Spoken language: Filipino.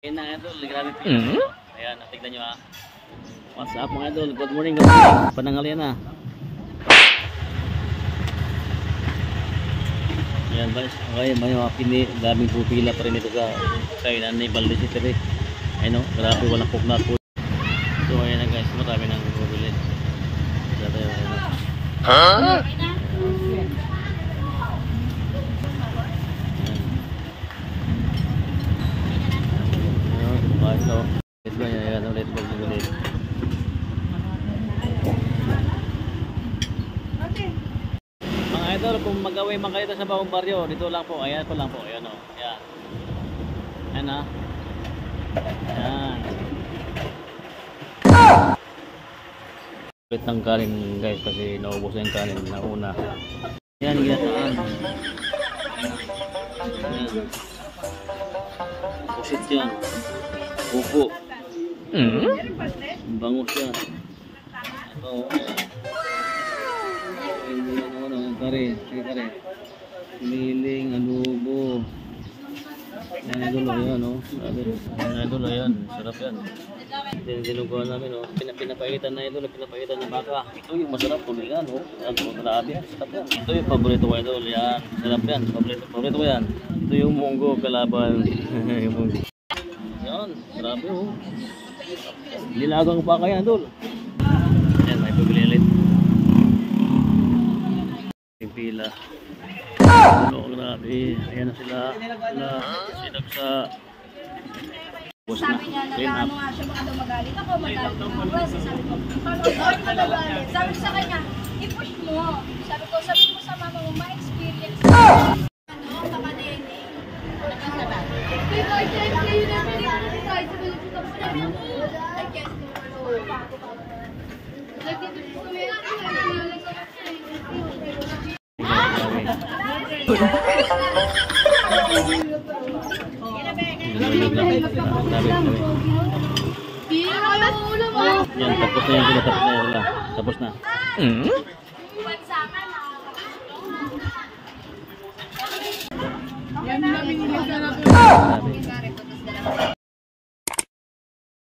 Ayan na idol, grabe pila. Ayan, tignan nyo ha. What's up mga idol? Good morning, good morning. Pananghalian na. Ayan guys, okay, may mga daming pupila pa rin ito sa Inanay Balde City. Ayun o, grabe, walang coconut food. So ayan na guys, marami nang bubili. Dito tayo, ayun na. Ha? So, ito ba yan ulit ulit. Mga idol, kung mag-away man kayo sa bawang baryo, dito lang po, ayan po lang po, ayan o, ayan. Ayan ha. Ayan. Ulit ng kanin guys, kasi naubos na yung kanin na una. Ayan, ginataan. Ayan. Pusit yan. Upo. Bango siya. Ito. Kare. Miling, adobo. Yan idol yan o. Yan idol yan. Sarap yan. Dinuguan namin o. Pinapaitan na idol. Pinapaitan na baka. Ito yung masarap tulingan o. Grabe. Sarap yan. Ito yung paborito ko idol. Yan. Sarap yan. Paborito ko yan. Ito yung munggo kalaban. Yung munggo. Yan, grabe oh. Nilagang pa kaya idol. Ayan, may pabili ulit. Yung pila. Oh, grabe. Ayan na sila. Sinag sa sabi niya, nag-ano nga siya, baka daw magalit ako, magalit ako. Sabi ko, bakit nagagalit? Sabi ko sa kanya, i-push mo. Sabi mo sa mama mo, ma-experience mo. Ano, kaka-DNA. Nagkasarap. Yan, tapos na yan sila. Tapos na.